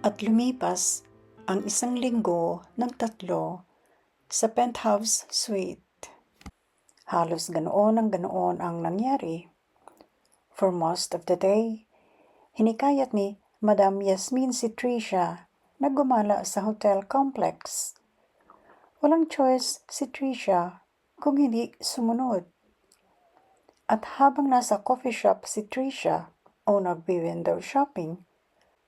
At lumipas ang 1 linggo ng 3 sa penthouse suite. Halos ganoon ang nangyari. For most of the day, hinikayat ni Madam Yasmin si Tricia na gumala sa hotel complex. Walang choice si Tricia kung hindi sumunod. At habang nasa coffee shop si Tricia o nagwi-window shopping,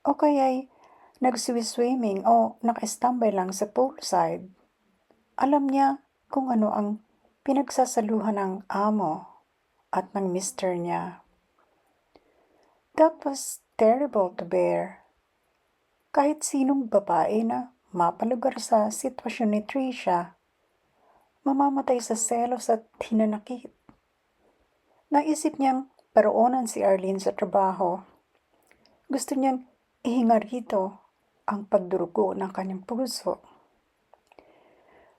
o kaya'y nag-swimming o naka-standby lang sa poolside, alam niya kung ano ang pinagsasaluhan ng amo at ng mister niya. That was terrible to bear. Kahit sinong babae na mapalugar sa sitwasyon ni Tricia, mamamatay sa selos at hinanakit. Naisip niyang paroonan si Arlene sa trabaho. Gusto niyang ihinga rito ang pagdurugo ng kanyang puso.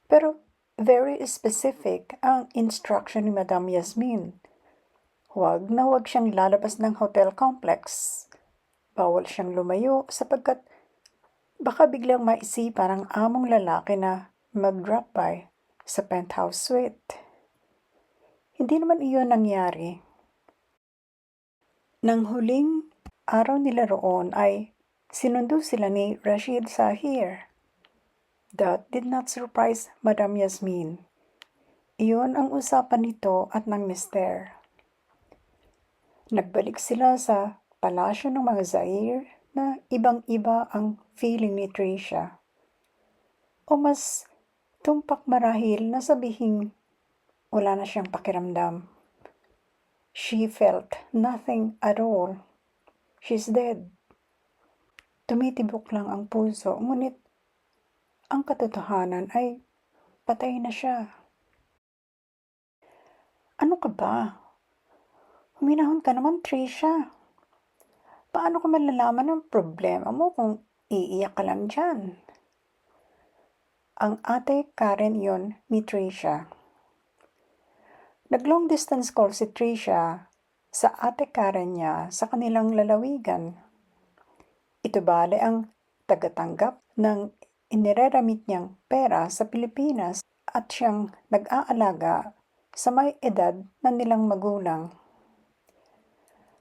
Pero very specific ang instruction ni Madam Yasmin. Huwag na huwag siyang lalabas ng hotel complex. Bawal siyang lumayo sapagkat baka biglang maisipan ng among lalaki na mag-drop by sa penthouse suite. Hindi naman iyon nangyari. Nang huling araw nila roon ay sinundo sila ni Rashid Zahir. That did not surprise Madam Yasmin. Iyon ang usapan nito at ng mister. Nagbalik sila sa palasyo ng mga Zahir na ibang-iba ang feeling ni Tricia. O mas tumpak marahil na sabihing wala na siyang pakiramdam. She felt nothing at all. She's dead. Tumitibok lang ang puso, ngunit ang katotohanan ay patay na siya. Ano ka ba? Huminahon ka naman, Tricia. Paano ko malalaman ang problema mo kung iiyak ka lang dyan? Ang ate Karen yon ni Tricia. Nag-long distance call si Tricia sa ate Karen niya sa kanilang lalawigan. Ito bale ang tagatanggap ng inireramit niyang pera sa Pilipinas at siyang nag-aalaga sa may edad na nilang magulang.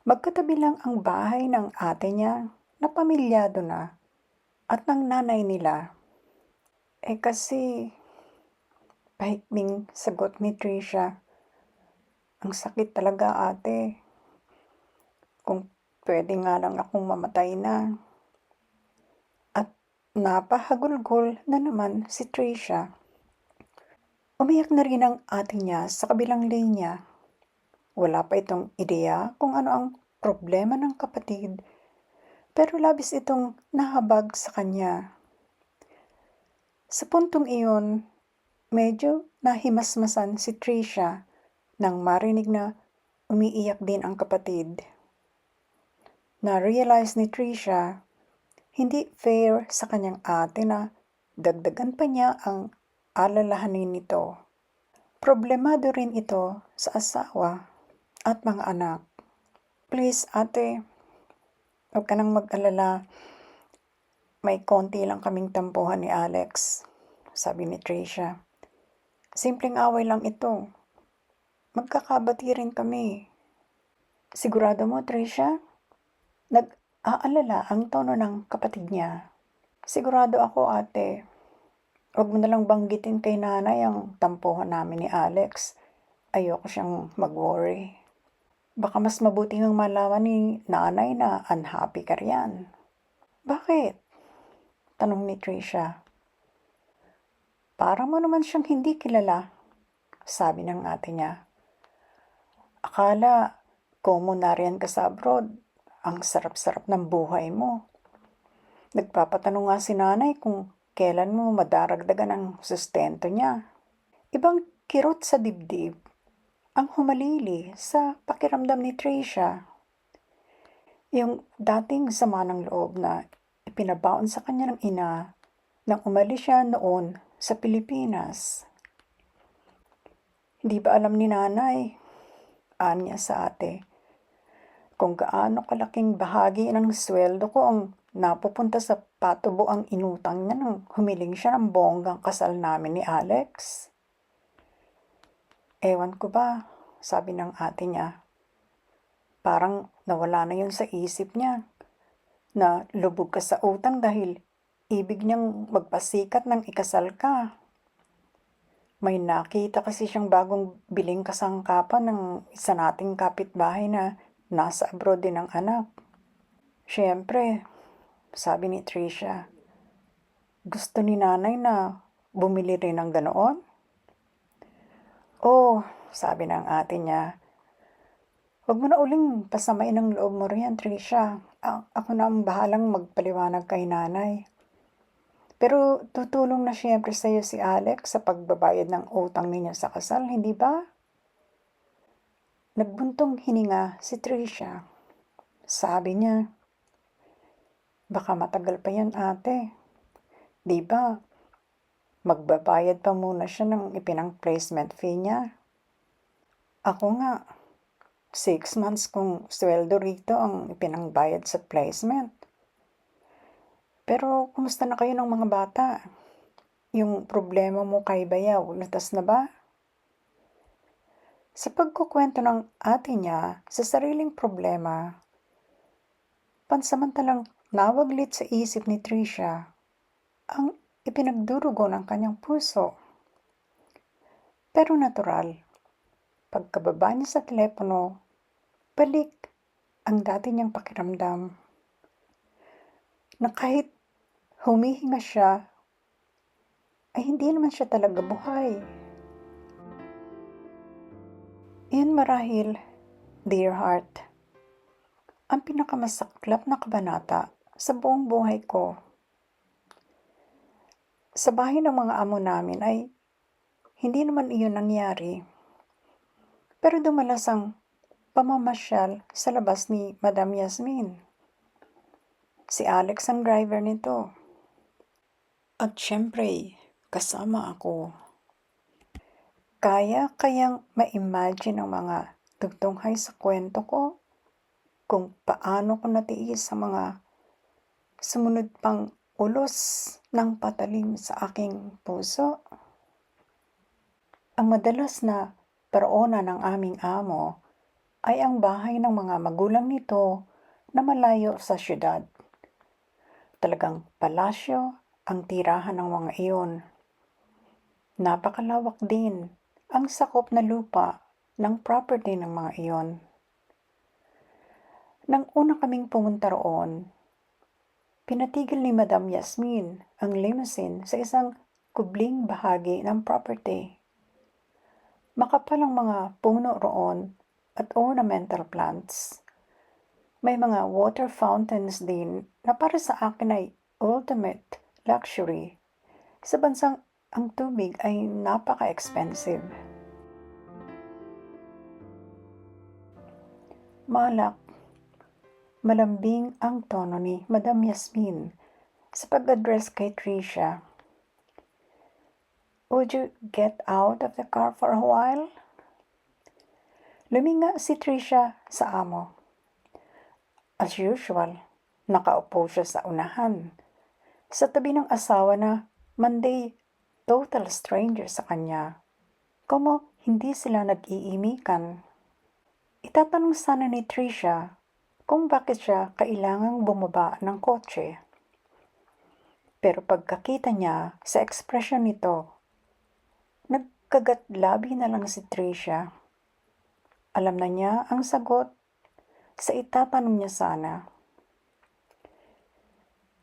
Magkatabi lang ang bahay ng ate niya na pamilyado na at ng nanay nila. Kasi, pahikming sagot ni Tricia, ang sakit talaga ate. Kung pwede nga lang akong mamatay na. At napahagulgol na naman si Tricia. Umiyak na rin ang ate niya sa kabilang linya. Wala pa itong ideya kung ano ang problema ng kapatid, pero labis itong nahabag sa kanya. Sa puntong iyon, medyo nahimasmasan si Tricia nang marinig na umiiyak din ang kapatid. Na-realize ni Tricia, hindi fair sa kanyang ate na dagdagan pa niya ang alalahanin nito. Problemado rin ito sa asawa at mga anak. Please ate, huwag ka nang mag-alala. May konti lang kaming tampuhan ni Alex, sabi ni Tricia. Simpleng away lang ito. Magkakabati rin kami. Sigurado mo, Tricia? Nag-aalala ang tono ng kapatid niya. Sigurado ako ate. Huwag mo nalang banggitin kay nanay ang tampuhan namin ni Alex. Ayoko siyang mag-worry. Baka mas mabuti ngang malaman ni nanay na unhappy ka riyan. Bakit? Tanong ni Tricia. Para mo naman siyang hindi kilala, sabi ng ate niya. Akala ko mo nariyan ka sa abroad. Ang sarap-sarap ng buhay mo. Nagpapatanong nga si nanay kung kailan mo madaragdagan ang sustento niya. Ibang kirot sa dibdib ang humalili sa pakiramdam ni Tricia. Yung dating sama ng loob na ipinabaon sa kanya ng ina nang umalis siya noon sa Pilipinas. Hindi ba alam ni nanay, anya sa ate, kung gaano kalaking bahagi ng sweldo ko ang napupunta sa patubo ang inutang niya nang humiling siya ng bonggang kasal namin ni Alex. Ewan ko ba, sabi ng ate niya. Parang nawala na yun sa isip niya na lubog ka sa utang dahil ibig niyang magpasikat ng ikasal ka. May nakita kasi siyang bagong biling kasangkapan ng isa nating kapitbahay na nasa abroad din ang anak. Siyempre, sabi ni Tricia, gusto ni nanay na bumili rin ng ganoon? Oh, sabi ng ate niya, huwag mo na uling pasamain ang loob mo riyan, Tricia. Ako na ang bahalang magpaliwanag kay nanay. Pero tutulong na siyempre sa'yo si Alex sa pagbabayad ng utang ninyo sa kasal, hindi ba? Nagbuntong hininga si Tricia. Sabi niya, baka matagal pa yan ate. Di ba? Magbabayad pa muna siya ng ipinang placement fee niya. Ako nga, 6 months kong sweldo rito ang ipinangbayad sa placement. Pero kumusta na kayo ng mga bata? Yung problema mo kay Bayaw, lutas na ba? Sa pagkukwento ng ate niya sa sariling problema, pansamantalang nawaglit sa isip ni Tricia ang ipinagdurugo ng kanyang puso. Pero natural, pagkababa niya sa telepono, balik ang dati niyang pakiramdam na kahit humihinga siya, ay hindi naman siya talaga buhay. Iyan marahil, dear heart, ang pinakamasaklap na kabanata sa buong buhay ko. Sa bahay ng mga amo namin ay hindi naman iyon nangyari. Pero dumalas ang pamamasyal sa labas ni Madam Yasmin. Si Alex ang driver nito. At syempre, kasama ako. Kayang ma-imagine ang mga tugtunghay sa kwento ko kung paano ko natiis sa mga sumunod pang ulos ng patalim sa aking puso. Ang madalas na paroonan ng aming amo ay ang bahay ng mga magulang nito na malayo sa syudad. Talagang palasyo ang tirahan ng mga iyon. Napakalawak din ang sakop na lupa ng property ng mga iyon. Nang una kaming pumunta roon, pinatigil ni Madam Yasmin ang limousine sa isang kubling bahagi ng property. Makapal ang mga puno roon at ornamental plants. May mga water fountains din na para sa akin ay ultimate luxury. Sa bansang ang tubig ay napaka-expensive. Malambing ang tono ni Madam Yasmin sa pag-address kay Tricia. Would you get out of the car for a while? Luminga si Tricia sa amo. As usual, nakaupo siya sa unahan, sa tabi ng asawa na Monday total stranger sa kanya. Como hindi sila nag-iimikan. Itatanong sana ni Tricia kung bakit siya kailangang bumaba ng kotse. Pero pagkakita niya sa ekspresyon nito, nagkagatlabi na lang si Tricia. Alam na niya ang sagot sa itatanong niya sana.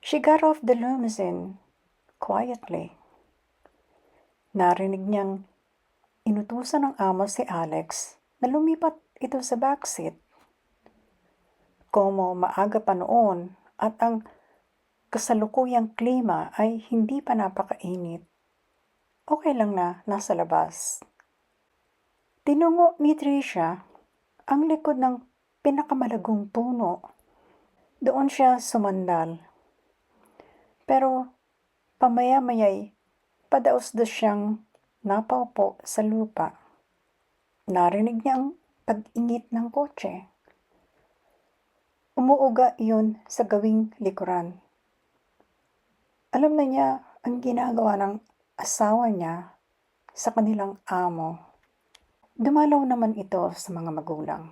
She got off the limousine quietly. Narinig niyang inutusan ng amo si Alex na lumipat ito sa backseat. Como maaga pa noon at ang kasalukuyang klima ay hindi pa napakainit, okay lang na nasa labas. Tinungo ni Tricia ang likod ng pinakamalagong puno. Doon siya sumandal. Pero pamaya-maya'y padaos-dos siyang napaupo sa lupa. Narinig niya ang pag-ingit ng kotse. Umuuga iyon sa gawing likuran. Alam na niya ang ginagawa ng asawa niya sa kanilang amo. Dumalaw naman ito sa mga magulang.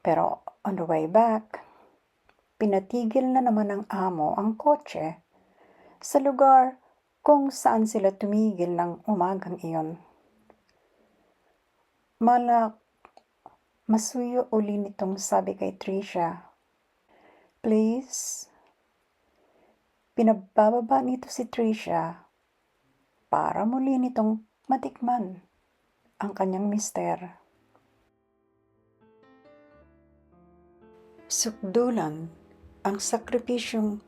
Pero on the way back, pinatigil na naman ng amo ang kotse sa lugar kung saan sila tumigil ng umagang iyon. Malak, masuyo uli nitong sabi kay Trisha, "Please." Pinabababa nito si Trisha para muli nitong matikman ang kanyang mister. Sukdulan ang sakripisyong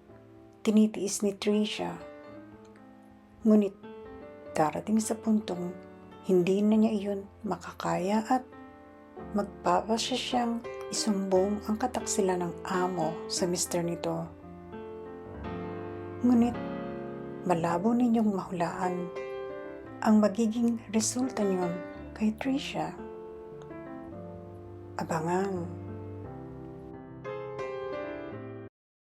tinitiis ni Trisha. Ngunit darating sa puntong hindi na niya iyon makakaya at magpapasya siyang isumbong ang kataksilan ng amo sa mister nito. Ngunit malabo ninyong mahulaan ang magiging resulta niyon kay Trisha. Abangan.